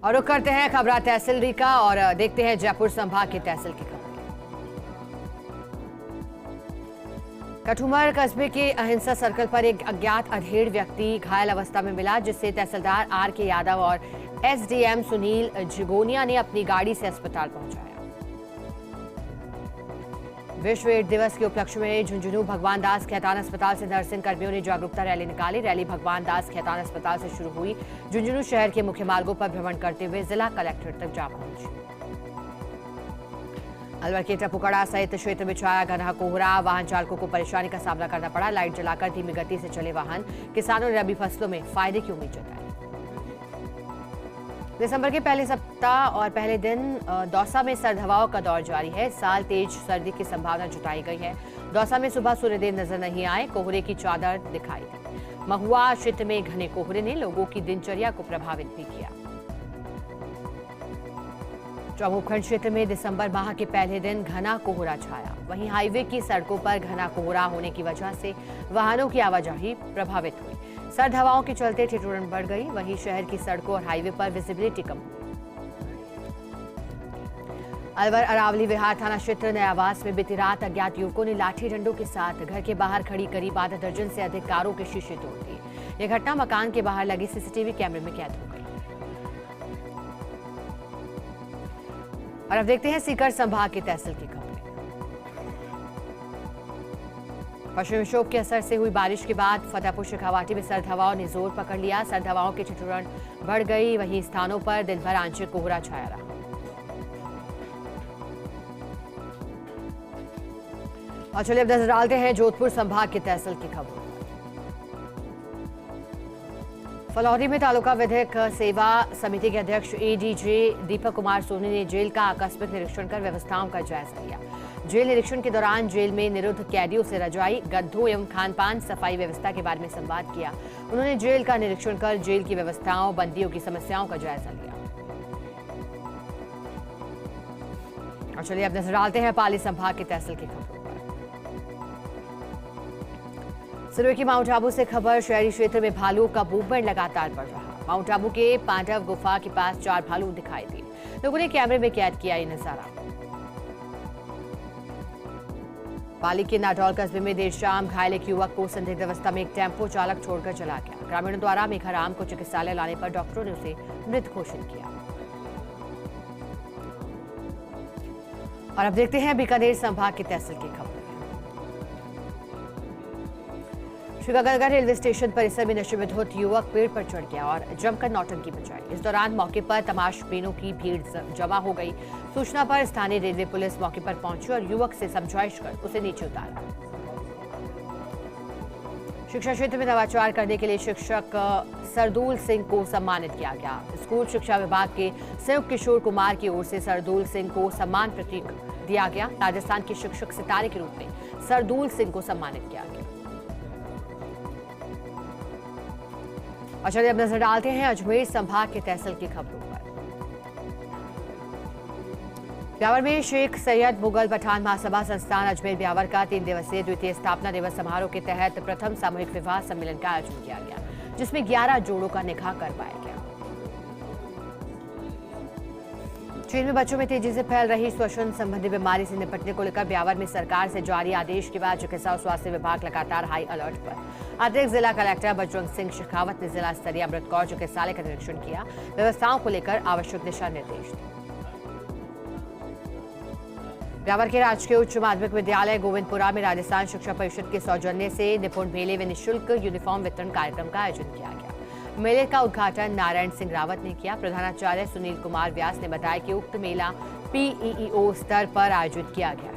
और रुक करते हैं खबरा तहसीलदारी का और देखते हैं जयपुर संभाग के तहसील की खबर। कठुमर कस्बे के अहिंसा सर्कल पर एक अज्ञात अधेड़ व्यक्ति घायल अवस्था में मिला, जिससे तहसीलदार आर के यादव और एसडीएम सुनील जिगोनिया ने अपनी गाड़ी से अस्पताल पहुंचाया। विश्व एड्स दिवस के उपलक्ष्य में झुंझुनू भगवान दास खेतान अस्पताल से नर्सिंग कर्मियों ने जागरूकता रैली निकाली। रैली भगवान दास खेतान अस्पताल से शुरू हुई, झुंझुनू शहर के मुख्य मार्गों पर भ्रमण करते हुए जिला कलेक्ट्रेट तक जा पहुंची। अलवर के टपुकड़ा सहित क्षेत्र में छाया घना कोहरा, वाहन चालकों को परेशानी का सामना करना पड़ा। लाइट जलाकर धीमी गति से चले वाहन, किसानों ने रबी फसलों में फायदे की उम्मीद जताई। दिसंबर के पहले सप्ताह और पहले दिन दौसा में सर्द हवाओं का दौर जारी है। साल तेज सर्दी की संभावना जताई गई है। दौसा में सुबह सूर्यदेव नजर नहीं आए, कोहरे की चादर दिखाई दी। महुआ क्षेत्र में घने कोहरे ने लोगों की दिनचर्या को प्रभावित भी किया। चौमुखखंड क्षेत्र में दिसंबर माह के पहले दिन घना कोहरा छाया। वहीं हाईवे की सड़कों पर घना कोहरा होने की वजह से वाहनों की आवाजाही प्रभावित हुई। सर्द हवाओं के चलते ठिठुरन बढ़ गई। वहीं शहर की सड़कों और हाईवे पर विजिबिलिटी कम हुई। अलवर अरावली विहार थाना क्षेत्र नयावास में बीती रात अज्ञात युवकों ने लाठी डंडों के साथ घर के बाहर खड़ी करीब आधा दर्जन से अधिक कारों के शीशे तोड़ दिए। यह घटना मकान के बाहर लगे सीसीटीवी कैमरे में कैद हो गई। और अब देखते हैं सीकर संभाग की तहसील की खबरें। पश्चिमी विक्षोभ के असर से हुई बारिश के बाद फतेहपुर शेखावाटी में सर्द हवाओं ने जोर पकड़ लिया। सर्द हवाओं की ठिठुरन बढ़ गई। वहीं स्थानों पर दिन भर आंशिक कोहरा छाया रहा। और चलिए अब नजर डालते हैं जोधपुर संभाग की तहसील की खबरों। फलौदी में तालुका विधिक सेवा समिति के अध्यक्ष एडीजे दीपक कुमार सोनी ने जेल का आकस्मिक निरीक्षण कर व्यवस्थाओं का जायजा लिया। जेल निरीक्षण के दौरान जेल में निरुद्ध कैदियों से रजाई, गद्दों एवं खान-पान, सफाई व्यवस्था के बारे में संवाद किया। उन्होंने जेल का निरीक्षण कर जेल की व्यवस्थाओं, बंदियों की समस्याओं का जायजा लिया। और चलिए अब नजर डालते हैं पाली संभाग की तहसील की खबरों। सिरोही की माउंट आबू से खबर। शहरी क्षेत्र में भालुओं का मूवमेंट लगातार बढ़ रहा। माउंट आबू के पांडव गुफा के पास 4 भालू दिखाई दिए। लोगों ने कैमरे में कैद किया ये नजारा। पाली के नाडौल कस्बे में देर शाम घायल एक युवक को संदिग्ध अवस्था में एक टेम्पो चालक छोड़कर चला गया। ग्रामीणों द्वारा मेघाराम को चिकित्सालय लाने पर डॉक्टरों ने उसे मृत घोषित किया। और अब देखते हैं बीकानेर संभाग की तहसील की खबर। श्रीगंगानगर रेलवे स्टेशन परिसर में नशे में धुत युवक पेड़ पर चढ़ गया और जमकर नौटंकी मचाई। इस दौरान मौके पर तमाशबीनों की भीड़ जमा हो गई। सूचना पर स्थानीय रेलवे पुलिस मौके पर पहुंची और युवक से समझाइश कर उसे नीचे उतारा। शिक्षा क्षेत्र में नवाचार करने के लिए शिक्षक सरदूल सिंह को सम्मानित किया गया। स्कूल शिक्षा विभाग के संयुक्त किशोर कुमार की ओर से सरदूल सिंह को सम्मान प्रतीक दिया गया। राजस्थान के शिक्षक सितारे के रूप में सरदूल सिंह को सम्मानित किया गया। और चलिए अब नजर डालते हैं अजमेर संभाग के तहसील की खबरों पर। ब्यावर में शेख सैयद मुगल पठान महासभा संस्थान अजमेर ब्यावर का 3 दिवसीय द्वितीय स्थापना दिवस समारोह के तहत प्रथम सामूहिक विवाह सम्मेलन का आयोजन किया गया, जिसमें 11 जोड़ों का निकाह करवाया गया। चीन में बच्चों में तेजी से फैल रही श्वसन संबंधी बीमारी से निपटने को लेकर ब्यावर में सरकार से जारी आदेश के बाद चिकित्सा और स्वास्थ्य विभाग लगातार हाई अलर्ट पर। अतिरिक्त जिला कलेक्टर बजरंग सिंह शेखावत ने जिला स्तरीय अमृत कौर चिकित्सालय का निरीक्षण किया। व्यवस्थाओं को लेकर आवश्यक दिशा निर्देश दिए। ब्यावर के राजकीय उच्च माध्यमिक विद्यालय गोविंदपुरा में राजस्थान शिक्षा परिषद के सौजन्य से निपुण मेले में निःशुल्क यूनिफॉर्म वितरण कार्यक्रम का आयोजन किया गया। मेले का उद्घाटन नारायण सिंह रावत ने किया। प्रधानाचार्य सुनील कुमार व्यास ने बताया कि उक्त मेला पीईओ स्तर पर आयोजित किया गया है।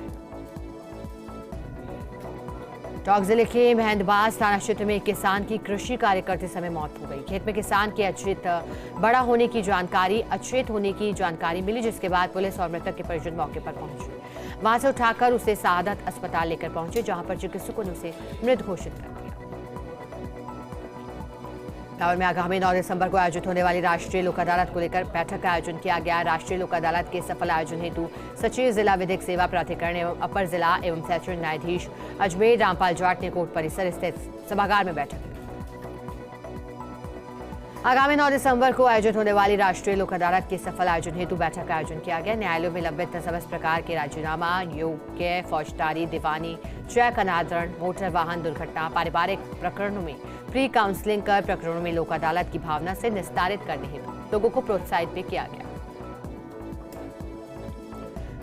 टोंक जिले के मेहंदबाज थाना क्षेत्र में एक किसान की कृषि कार्य करते समय मौत हो गई। खेत में किसान के अचेत होने की जानकारी मिली, जिसके बाद पुलिस और मृतक के परिजन मौके पर पहुंचे। वहां से उठाकर उसे शहादत अस्पताल लेकर पहुंचे, जहां पर चिकित्सकों ने उसे मृत घोषित कर दिया। ब्यावर में आगामी 9 दिसंबर को आयोजित होने वाली राष्ट्रीय लोक अदालत को लेकर बैठक का आयोजन किया गया। राष्ट्रीय लोक अदालत के सफल आयोजन हेतु सचिव जिला विधिक सेवा प्राधिकरण एवं अपर जिला एवं सेशन न्यायाधीश अजमेर रामपाल जाट ने कोर्ट परिसर स्थित सभागार में बैठक की। आगामी 9 दिसंबर को आयोजित होने वाली राष्ट्रीय लोक अदालत के सफल आयोजन हेतु बैठक का आयोजन किया गया। न्यायालयों में लंबित समस्त प्रकार के राजीनामा, योग्य, फौजदारी, दीवानी, चेक अनादरण, मोटर वाहन दुर्घटना, पारिवारिक प्रकरणों में प्री काउंसलिंग कर प्रकरणों में लोक अदालत की भावना से निस्तारित करने हेतु लोगों को प्रोत्साहित भी किया गया।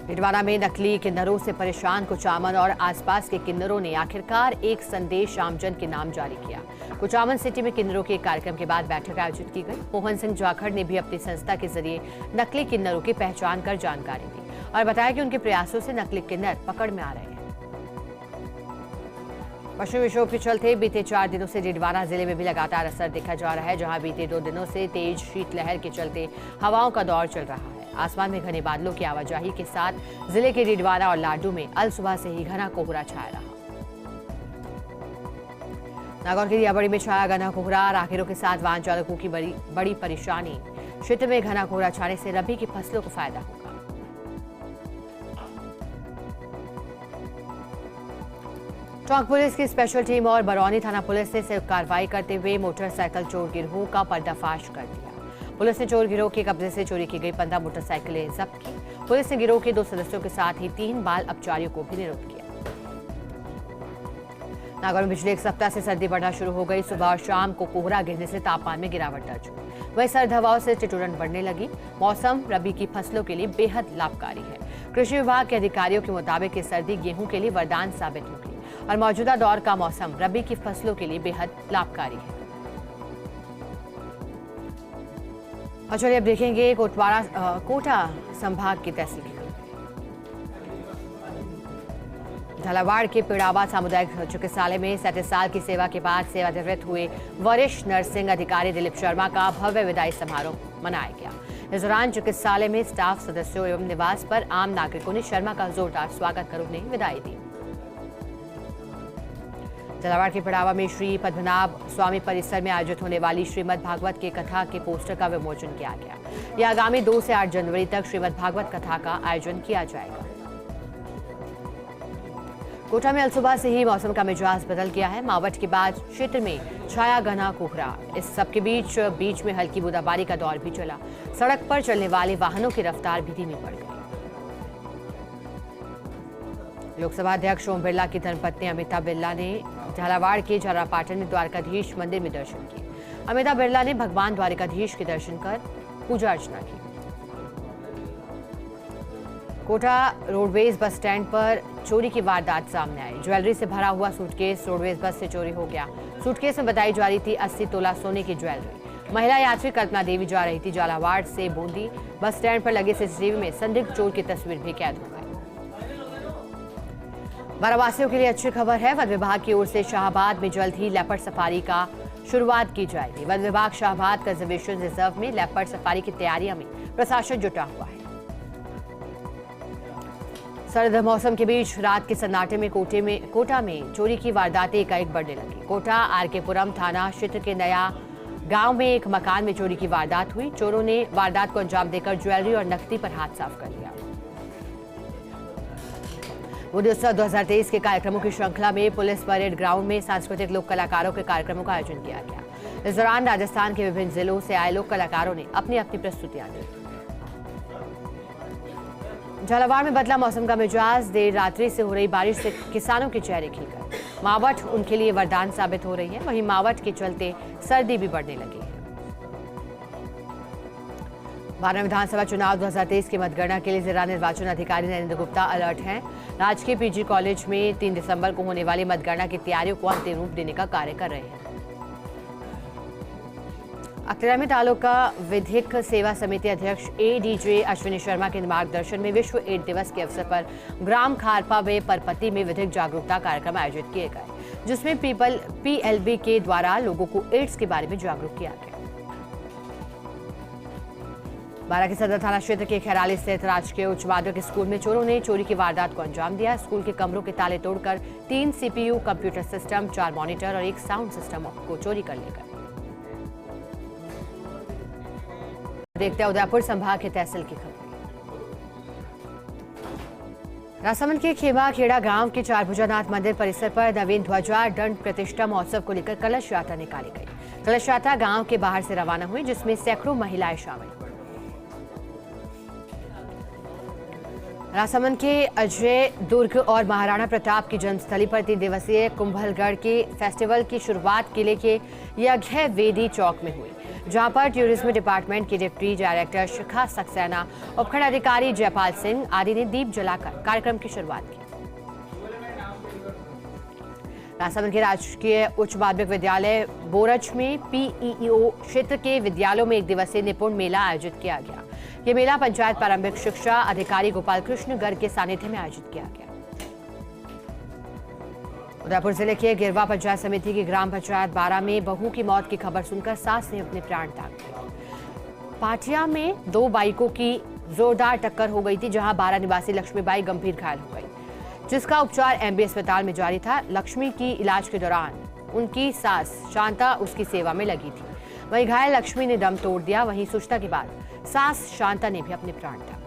डिडवाना में नकली किन्नरों से परेशान कुचामन और आसपास के किन्नरों ने आखिरकार एक संदेश आमजन के नाम जारी किया। कुचामन सिटी में किन्नरों के कार्यक्रम के बाद बैठक आयोजित की गई। मोहन सिंह जाखड़ ने भी अपनी संस्था के जरिए नकली किन्नरों की पहचान कर जानकारी दी और बताया कि उनके प्रयासों से नकली किन्नर पकड़ में आ रहे हैं। पश्चिमी विक्षोभ के चलते बीते 4 दिनों से डिडवाना जिले में भी लगातार असर देखा जा रहा है, जहां बीते 2 दिनों से तेज शीतलहर के चलते हवाओं का दौर चल रहा है। आसमान में घने बादलों की आवाजाही के साथ जिले के डिडवाना और लाडू में अल सुबह से ही घना कोहरा छाया रहा। नागौर के दियाबड़ी में छाया घना कोहरा, राहगीरों के साथ वाहन चालकों की बड़ी परेशानी। क्षेत्र में घना कोहरा छाने से रबी की फसलों को फायदा होगा। टोंक पुलिस की स्पेशल टीम और बरौनी थाना पुलिस ने संयुक्त कार्रवाई करते हुए मोटरसाइकिल चोर गिरोह का पर्दाफाश कर दिया। पुलिस ने चोर गिरोह के कब्जे से चोरी की गई 15 मोटरसाइकिलें जब्त की। पुलिस ने गिरोह के 2 सदस्यों के साथ ही 3 बाल अपचारियों को भी निरुद्ध किया। नागौर में पिछले 1 सप्ताह से सर्दी बढ़ना शुरू हो गई। सुबह और शाम को कोहरा गिरने से तापमान में गिरावट दर्ज हुई। वहीं सर्द हवाओं से ठिठुरन बढ़ने लगी। मौसम रबी की फसलों के लिए बेहद लाभकारी है। कृषि विभाग के अधिकारियों के मुताबिक ये सर्दी गेहूं के लिए वरदान साबित होगी और मौजूदा दौर का मौसम रबी की फसलों के लिए बेहद लाभकारी है। और चलिए अब देखेंगे कोटा संभाग की तहसील की। झालावाड़ के पिड़ावा सामुदायिक चिकित्सालय में 37 साल की सेवा के बाद सेवानिवृत्त हुए वरिष्ठ नर्सिंग अधिकारी दिलीप शर्मा का भव्य विदाई समारोह मनाया गया। इस दौरान चिकित्सालय में स्टाफ सदस्यों एवं निवास पर आम नागरिकों ने शर्मा का जोरदार स्वागत कर उन्हें विदाई दी। झालावाड़ के पिड़ावा में श्री पद्मनाभ स्वामी परिसर में आयोजित होने वाली श्रीमद् भागवत के कथा के पोस्टर का विमोचन किया गया। यह आगामी 2 से 8 जनवरी तक श्रीमद् भागवत कथा का आयोजन किया जाएगा। कोटा में अलसुबह से ही मौसम का मिजाज बदल गया है। मावठ के बाद क्षेत्र में छाया घना कोहरा। इस सबके बीच में हल्की बूंदाबांदी का दौर भी चला। सड़क पर चलने वाले वाहनों की रफ्तार भी धीमी पड़ गई। लोकसभा अध्यक्ष ओम बिरला की धर्मपत्नी अमिता बिरला ने झालावाड़ के झालापाटन में द्वारकाधीश मंदिर में दर्शन किए। अमिता बिरला ने भगवान द्वारकाधीश के दर्शन कर पूजा अर्चना की। कोटा रोडवेज बस स्टैंड पर चोरी की वारदात सामने आई। ज्वेलरी से भरा हुआ सूटकेस रोडवेज बस से चोरी हो गया। सूटकेस में बताई जा रही थी 80 तोला सोने की ज्वेलरी। महिला यात्री कल्पना देवी जा रही थी झालावाड़ से बूंदी। बस स्टैंड पर लगे सीसीटीवी में संदिग्ध चोर की तस्वीर भी कैद हो गई। बारावासियों के लिए अच्छी खबर है। वन विभाग की ओर से शाहबाद में जल्द ही लेपर्ड सफारी का शुरुआत की जाएगी। वन विभाग शाहबाद कंजर्वेशन रिजर्व में लेपर्ड सफारी की तैयारियों में प्रशासन जुटा हुआ है। सर्द मौसम के बीच रात के सन्नाटे में कोटा में चोरी की वारदातें एकाएक बढ़ने लगी। कोटा आरकेपुरम थाना क्षेत्र के नया गांव में एक मकान में चोरी की वारदात हुई। चोरों ने वारदात को अंजाम देकर ज्वेलरी और नकदी पर हाथ साफ कर लिया। मोदी उत्सव 2023 के कार्यक्रमों की श्रृंखला में पुलिस परेड ग्राउंड में सांस्कृतिक लोक कलाकारों के कार्यक्रमों का आयोजन किया गया। इस दौरान राजस्थान के विभिन्न जिलों से आए लोक कलाकारों ने अपनी अपनी प्रस्तुतियां दी। झालावाड़ में बदला मौसम का मिजाज। देर रात्रि से हो रही बारिश से किसानों के चेहरे खिल गए। मावठ उनके लिए वरदान साबित हो रही है। वहीं मावठ के चलते सर्दी भी बढ़ने लगी है। 12वें विधानसभा चुनाव 2023 की मतगणना के लिए जिला निर्वाचन अधिकारी नरेंद्र गुप्ता अलर्ट हैं। राजकीय पीजी कॉलेज में 3 दिसंबर को होने वाली मतगणना की तैयारियों को अंतिम रूप देने का कार्य कर रहे हैं। अकलेरा में तालुका विधिक सेवा समिति अध्यक्ष एडीजे अश्विनी शर्मा के मार्गदर्शन में विश्व एड्स दिवस के अवसर पर ग्राम खारपा व परपति में विधिक जागरूकता कार्यक्रम आयोजित किए गए, जिसमें पीएलबी के द्वारा लोगों को एड्स के बारे में जागरूक किया गया। बारां के सदर थाना क्षेत्र के खैराली स्थित राजकीय उच्च माध्यमिक स्कूल में चोरों ने चोरी की वारदात को अंजाम दिया। स्कूल के कमरों के ताले तोड़कर 3 सीपीयू, कंप्यूटर सिस्टम, 4 मॉनिटर और 1 साउंड सिस्टम को चोरी कर ले गए। देखते हैं उदयपुर संभाग के तहसील की खबर। राजसमंद के खेमा खेड़ा गांव के चारभुजानाथ मंदिर परिसर पर नवीन ध्वजा दंड प्रतिष्ठा महोत्सव को लेकर कलश यात्रा निकाली गई। कलश यात्रा गांव के बाहर से रवाना हुई, जिसमें सैकड़ों महिलाएं शामिल। राजसमंद के अजय दुर्ग और महाराणा प्रताप की जन्मस्थली पर 3 दिवसीय कुंभलगढ़ के फेस्टिवल की शुरुआत किले के यज्ञ वेदी चौक में हुई, जहां पर टूरिज्म डिपार्टमेंट की डिप्टी डायरेक्टर शिखा सक्सेना, उपखंड अधिकारी जयपाल सिंह आदि ने दीप जलाकर कार्यक्रम की शुरुआत की। राजसमंद के राजकीय उच्च माध्यमिक विद्यालय बोरज में पीईओ क्षेत्र के विद्यालयों में 1 दिवसीय निपुण मेला आयोजित किया गया। ये मेला पंचायत प्रारंभिक शिक्षा अधिकारी गोपाल कृष्ण गर्ग के सानिध्य में आयोजित किया गया। उदयपुर जिले के गिरवा पंचायत समिति की ग्राम पंचायत 12 में बहू की मौत की खबर सुनकर सास ने अपने प्राण त्याग दिए। पाटिया में 2 बाइकों की जोरदार टक्कर हो गई थी, जहां 12 निवासी लक्ष्मीबाई गंभीर घायल हो गई, जिसका उपचार एमबी अस्पताल में जारी था। लक्ष्मी की इलाज के दौरान उनकी सास शांता उसकी सेवा में लगी थी। वहीं घायल लक्ष्मी ने दम तोड़ दिया। वहीं सूचना के बाद सास शांता ने भी अपने प्राण त्याग दिए।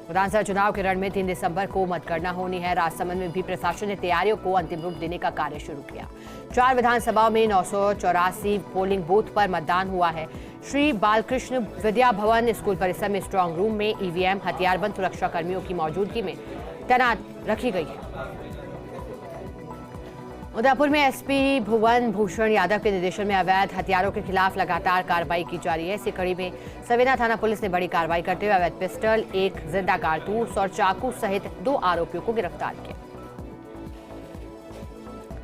विधानसभा चुनाव के रण में 3 दिसंबर को मतगणना होनी है। राजसमंद में भी प्रशासन ने तैयारियों को अंतिम रूप देने का कार्य शुरू किया। 4 विधानसभाओं में 984 पोलिंग बूथ पर मतदान हुआ है। श्री बालकृष्ण विद्या भवन स्कूल परिसर में स्ट्रांग रूम में ईवीएम हथियारबंद सुरक्षा कर्मियों की मौजूदगी में तैनात रखी गई है। उदयपुर में एसपी भुवन भूषण यादव के निर्देशन में अवैध हथियारों के खिलाफ लगातार कार्रवाई की जा रही है। इसी कड़ी में सवेना थाना पुलिस ने बड़ी कार्रवाई करते हुए अवैध पिस्टल, 1 जिंदा कारतूस और चाकू सहित 2 आरोपियों को गिरफ्तार किया।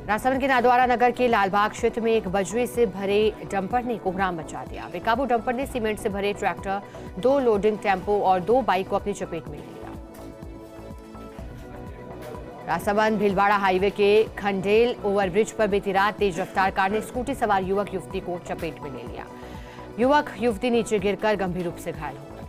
राजसमंद के नादवारा नगर के लालबाग क्षेत्र में एक बजरी से भरे डंपर ने कोहराम मचा दिया। बेकाबू डंपर ने सीमेंट से भरे ट्रैक्टर, 2 लोडिंग टेम्पो और 2 बाइक को अपनी चपेट में लिया। राजसमंद भीलवाड़ा हाईवे के खंडेल ओवरब्रिज पर बीती रात तेज रफ्तार कार ने स्कूटी सवार युवक युवती को चपेट में ले लिया। युवक युवती नीचे गिरकर गंभीर रूप से घायल हो गए।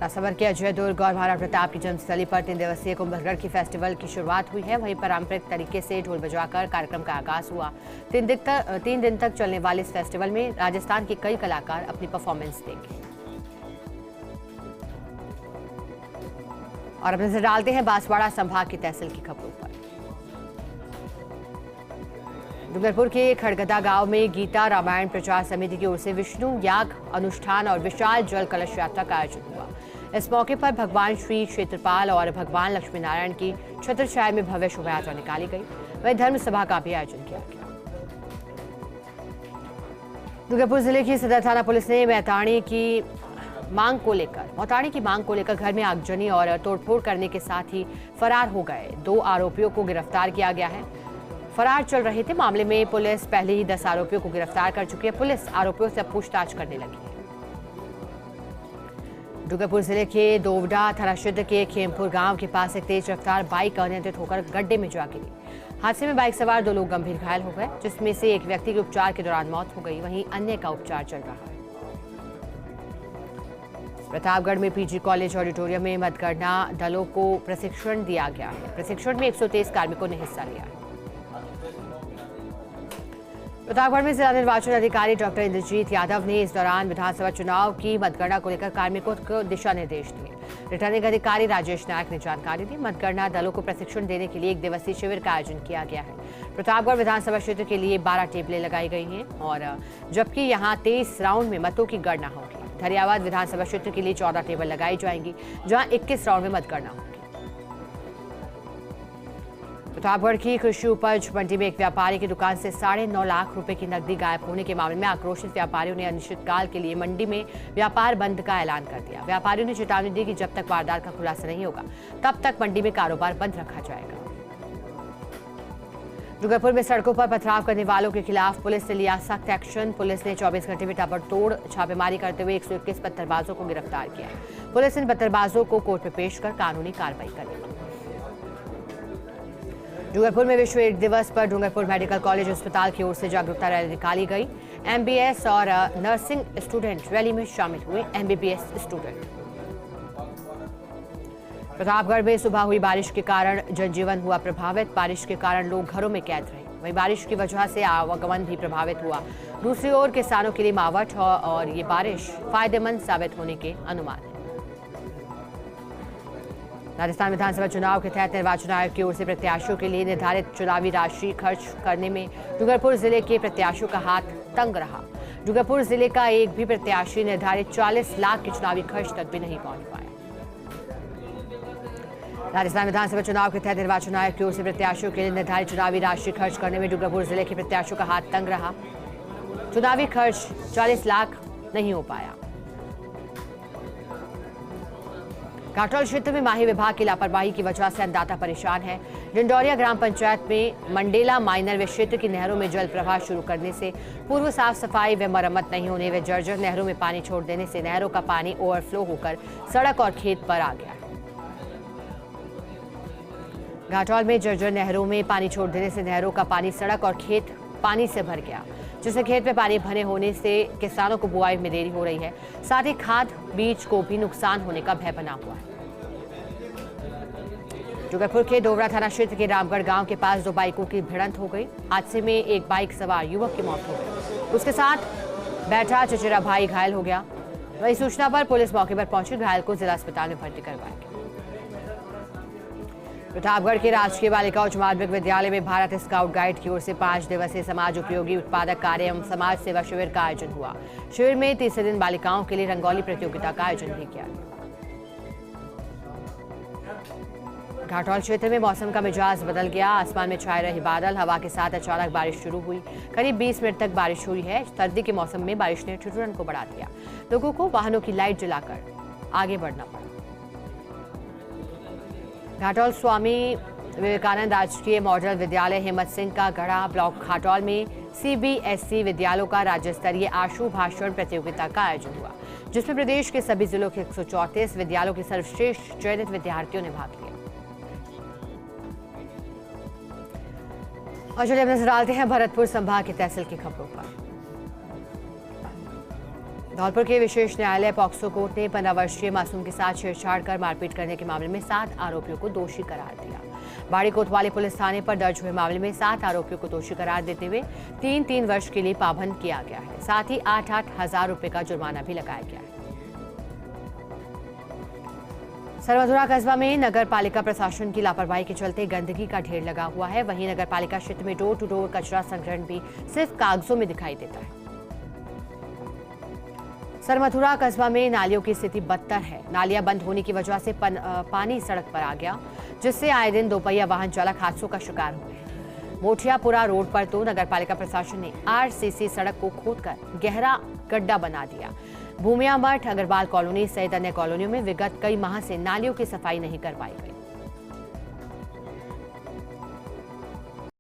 राजसमंद के अजय दुर्ग और महाराणा प्रताप की जन्मस्थली पर 3 दिवसीय कुंभलगढ़ की फेस्टिवल की शुरुआत हुई है। वहीं पारंपरिक तरीके से ढोल बजाकर कार्यक्रम का आगाज हुआ। 3 दिन तक चलने वाले इस फेस्टिवल में राजस्थान के कई कलाकार अपनी परफॉर्मेंस देंगे। और अब नजर डालते हैं बांसवाड़ा संभाग की तहसील की खबरों पर। डूंगरपुर के खड़गदा गांव में गीता रामायण प्रचार समिति की ओर से विष्णु याग अनुष्ठान और विशाल जल कलश यात्रा का आयोजन हुआ। इस मौके पर भगवान श्री क्षेत्रपाल और भगवान लक्ष्मी नारायण की छत्र छाया में भव्य शोभा यात्रा निकाली गई। वहीं धर्म सभा का भी आयोजन किया गया। डूंगरपुर जिले की सदर थाना पुलिस ने मोताणी की मांग को लेकर घर में आगजनी और तोड़फोड़ करने के साथ ही फरार हो गए 2 आरोपियों को गिरफ्तार किया गया है। फरार चल रहे थे। मामले में पुलिस पहले ही 10 आरोपियों को गिरफ्तार कर चुकी है। पुलिस आरोपियों से पूछताछ करने लगी है। डूंगरपुर जिले के दोवडा थाना क्षेत्र के खेमपुर गांव के पास एक तेज रफ्तार बाइक अनियंत्रित होकर गड्ढे में जा गिरी। हादसे में बाइक सवार 2 लोग गंभीर घायल हो गए, जिसमें से एक व्यक्ति के उपचार के दौरान मौत हो गई। वहीं अन्य का उपचार चल रहा है। प्रतापगढ़ में पीजी कॉलेज ऑडिटोरियम में मतगणना दलों को प्रशिक्षण दिया गया है। प्रशिक्षण में 123 कार्मिकों ने हिस्सा लिया है। प्रतापगढ़ में जिला निर्वाचन अधिकारी डॉक्टर इंद्रजीत यादव ने इस दौरान विधानसभा चुनाव की मतगणना को लेकर कार्मिकों को दिशा निर्देश दिए। रिटर्निंग अधिकारी राजेश नायक ने जानकारी दी। मतगणना दलों को प्रशिक्षण देने के लिए 1 दिवसीय शिविर का आयोजन किया गया है। प्रतापगढ़ विधानसभा क्षेत्र के लिए 12 टेबलें लगाई गई हैं और जबकि यहां 23 राउंड में मतों की गणना होगी। धरियावाद विधानसभा क्षेत्र के लिए 14 टेबल लगाई जाएंगी, जहां 21 राउंड में मतगणना होगी। प्रतापगढ़ की कृषि उपज मंडी में एक व्यापारी की दुकान से 9.5 लाख रुपए की नकदी गायब होने के मामले में आक्रोशित व्यापारियों ने अनिश्चितकाल के लिए मंडी में व्यापार बंद का ऐलान कर दिया। व्यापारियों ने चेतावनी दी कि जब तक वारदात का खुलासा नहीं होगा तब तक मंडी में कारोबार बंद रखा जाएगा। डूंगरपुर में सड़कों पर पथराव करने वालों के खिलाफ पुलिस ने लिया सख्त एक्शन। पुलिस ने 24 घंटे में ताबड़तोड़ छापेमारी करते हुए 121 पत्थरबाजों को गिरफ्तार किया। पुलिस इन पत्थरबाजों को कोर्ट में पेश कर कानूनी कार्रवाई करेगी। डूंगरपुर में विश्व एड्स दिवस पर डूंगरपुर मेडिकल कॉलेज अस्पताल की ओर से जागरूकता रैली निकाली गई। एमबीएस और नर्सिंग स्टूडेंट रैली में शामिल हुए। MBBS student. प्रतापगढ़ में सुबह हुई बारिश के कारण जनजीवन हुआ प्रभावित। बारिश के कारण लोग घरों में कैद रहे। वहीं बारिश की वजह से आवागमन भी प्रभावित हुआ। दूसरी ओर किसानों के लिए मावठ और ये बारिश फायदेमंद साबित होने के अनुमान है। राजस्थान विधानसभा चुनाव के तहत निर्वाचन आयोग की ओर से प्रत्याशियों के लिए निर्धारित चुनावी राशि खर्च करने में डूंगरपुर जिले के प्रत्याशियों का हाथ तंग रहा। डूंगरपुर जिले का एक भी प्रत्याशी निर्धारित 40 लाख के चुनावी खर्च तक भी नहीं पहुंच पाया। राजस्थान विधानसभा चुनाव के तहत निर्वाचन आयोग की ओर से प्रत्याशियों के लिए निर्धारित चुनावी राशि खर्च करने में डूंगरपुर जिले के प्रत्याशियों का हाथ तंग रहा। चुनावी खर्च 40 लाख नहीं हो पाया। घाटोल क्षेत्र में माही विभाग की लापरवाही की वजह से अन्नदाता परेशान है। डिंडोरिया ग्राम पंचायत में मंडेला माइनर वे क्षेत्र की नहरों में जल प्रवाह शुरू करने से पूर्व साफ सफाई व मरम्मत नहीं होने व जर्जर नहरों में पानी छोड़ देने से नहरों का पानी ओवरफ्लो होकर सड़क और खेत पर आ गया। घाटोल में जर्जर नहरों में पानी छोड़ देने से नहरों का पानी सड़क और खेत पानी से भर गया, जिससे खेत में पानी भरे होने से किसानों को बुआई में देरी हो रही है। साथ ही खाद बीज को भी नुकसान होने का भय बना हुआ है। डूंगरपुर के डोबरा थाना क्षेत्र के रामगढ़ गांव के पास 2 बाइकों की भिड़ंत हो गई। हादसे में एक बाइक सवार युवक की मौत हो गई, उसके साथ बैठा चचेरा भाई घायल हो गया। वही सूचना पर पुलिस मौके पर पहुंची घायल को जिला अस्पताल में भर्ती करवाया गया। प्रतापगढ़ के राजकीय बालिका उच्च माध्यमिक विद्यालय में भारत स्काउट गाइड की ओर से 5 दिवसीय समाज उपयोगी उत्पादक कार्य एवं समाज सेवा शिविर का आयोजन हुआ। शिविर में तीसरे दिन बालिकाओं के लिए रंगोली प्रतियोगिता का आयोजन भी किया गया। घाटोल क्षेत्र में मौसम का मिजाज बदल गया। आसमान में छाए रहे बादल, हवा के साथ अचानक बारिश शुरू हुई। करीब 20 मिनट तक बारिश हुई है। सर्दी के मौसम में बारिश ने ठिठुरन को बढ़ा दिया। लोगों को वाहनों की लाइट जलाकर आगे बढ़ना पड़ा। घाटोल स्वामी विवेकानंद राजकीय मॉडल विद्यालय हिम्मत सिंह का गढ़ा ब्लॉक घाटोल में CBSE विद्यालयों का राज्य स्तरीय आशु भाषण प्रतियोगिता का आयोजन हुआ, जिसमें प्रदेश के सभी जिलों के 134 विद्यालयों के सर्वश्रेष्ठ चयनित विद्यार्थियों ने भाग लिया। और चलिए अब नजर डालते हैं भरतपुर संभाग की तहसील की खबरों पर। धौलपुर के विशेष न्यायालय पॉक्सो कोर्ट ने 15 वर्षीय मासूम के साथ छेड़छाड़ कर मारपीट करने के मामले में 7 आरोपियों को दोषी करार दिया। बाड़ी कोतवाली पुलिस थाने पर दर्ज हुए मामले में 7 आरोपियों को दोषी करार देते हुए 3-3 वर्ष के लिए पाबंद किया गया है। साथ ही 8-8 हजार रुपए का जुर्माना भी लगाया गया है। सरमधुरा कस्बा में नगर पालिका प्रशासन की लापरवाही के चलते गंदगी का ढेर लगा हुआ है। वहीं नगर पालिका क्षेत्र में डोर टू डोर कचरा संग्रहण भी सिर्फ कागजों में दिखाई देता है। सरमधुरा कस्बा में नालियों की स्थिति बदतर है। नालियां बंद होने की वजह से पानी सड़क पर आ गया, जिससे आए दिन दोपहिया वाहन चालक हादसों का शिकार हुए। मोठियापुरा रोड पर तो नगर पालिका प्रशासन ने RCC सड़क को खोदकर गहरा गड्ढा बना दिया। भूमिया मठ, अग्रवाल कॉलोनी सहित अन्य कॉलोनियों में विगत कई माह से नालियों की सफाई नहीं करवाई गई।